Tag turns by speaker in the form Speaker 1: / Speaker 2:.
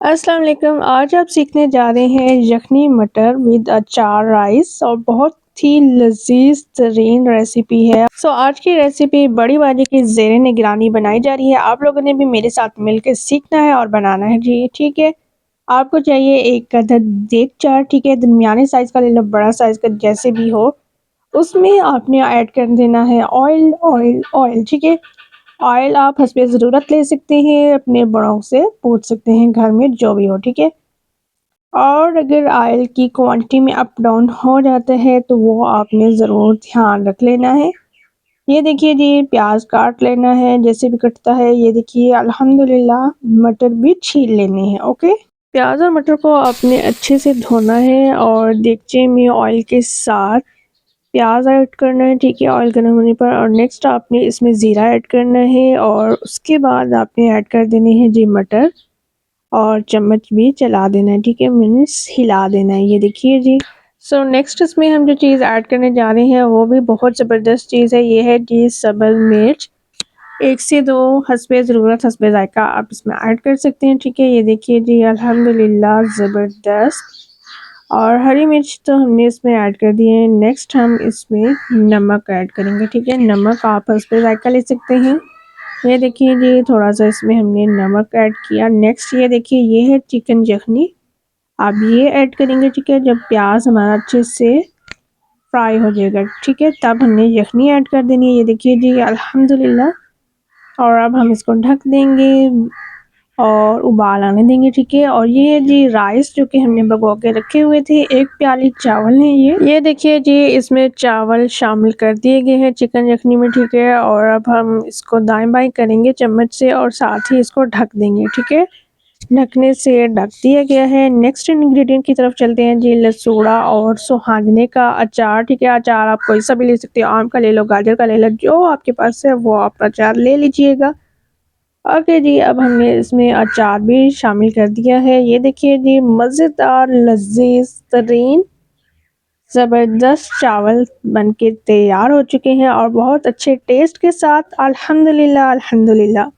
Speaker 1: अस्सलाम वालेकुम। आज आप सीखने जा रहे हैं यखनी मटर विद अचार राइस और बहुत ही लजीज तरीन रेसिपी है। आज की रेसिपी बड़ी बाजी की ज़ेरे निगरानी बनाई जा रही है। आप लोगों ने भी मेरे साथ मिलकर सीखना है और बनाना है जी, ठीक है। आपको चाहिए एक अदद देग चार, ठीक है, दरमियाने साइज़ का ले लो, बड़ा साइज़ का जैसे भी हो। उसमें आपने ऐड कर देना है ऑयल ऑयल ऑयल, ठीक है। ऑयल आप हस्बे ज़रूरत ले सकते हैं, अपने बड़ों से पूछ सकते हैं, घर में जो भी हो, ठीक है। और अगर ऑयल की क्वांटिटी में अप डाउन हो जाता है तो वो आपने ज़रूर ध्यान रख लेना है। ये देखिए जी, प्याज काट लेना है जैसे भी कटता है। ये देखिए अल्हम्दुलिल्लाह मटर भी छील लेने हैं, ओके। प्याज और मटर को आपने अच्छे से धोना है और देगचे में ऑयल के साथ प्याज ऐड करना है, ठीक है, ऑयल गर्म होने पर। और नेक्स्ट आपने इसमें ज़ीरा ऐड करना है और उसके बाद आपने ऐड कर देने हैं जी मटर और चम्मच भी चला देना है, ठीक है, मीन्स हिला देना है। ये देखिए जी। नेक्स्ट इसमें हम जो चीज़ ऐड करने जा रहे हैं वो भी बहुत ज़बरदस्त चीज़ है। ये है जी सब्ज़ मिर्च, 1 से 2 हस्बे ज़रूरत, हस्बे ज़ायक़ा आप इसमें ऐड कर सकते हैं, ठीक है। ये देखिए जी अल्हम्दुलिल्लाह ज़बरदस्त। और हरी मिर्च तो हमने इसमें ऐड कर दिए हैं। नेक्स्ट हम इसमें नमक ऐड करेंगे, ठीक है। नमक आप हस्बे ज़ायक़ा ले सकते हैं। ये देखिए जी थोड़ा-सा इसमें हमने नमक ऐड किया। नेक्स्ट ये देखिए ये है चिकन यखनी, आप ये ऐड करेंगे, ठीक है। जब प्याज़ हमारा अच्छे से फ्राई हो जाएगा, ठीक है, तब हमने यखनी ऐड कर देनी है। ये देखिए जी अल्हम्दुलिल्लाह। और अब हम इसको ढक देंगे और उबाल आने देंगे, ठीक है। और ये जी राइस जो कि हमने भगो के रखे हुए थे, 1 प्याली चावल है ये देखिए जी इसमें चावल शामिल कर दिए गए हैं चिकन यखनी में, ठीक है। और अब हम इसको दाएं-बाएं करेंगे चम्मच से और साथ ही इसको ढक देंगे, ठीक है। ढकने से ढक दिया गया है। नेक्स्ट इंग्रेडिएंट की तरफ चलते हैं जी, लसूड़ा और सुहाजने का अचार, ठीक है। अचार आप कोई सा भी ले सकते हो, आम का ले लो, गाजर का ले लो, जो आपके पास है वो आप अचार ले लीजिएगा। ओके जी, अब हमने इसमें अचार भी शामिल कर दिया है। ये देखिए जी मज़ेदार लज़ीज़ तरीन ज़बरदस्त चावल बनके तैयार हो चुके हैं और बहुत अच्छे टेस्ट के साथ। अल्हम्दुलिल्लाह अल्हम्दुलिल्लाह।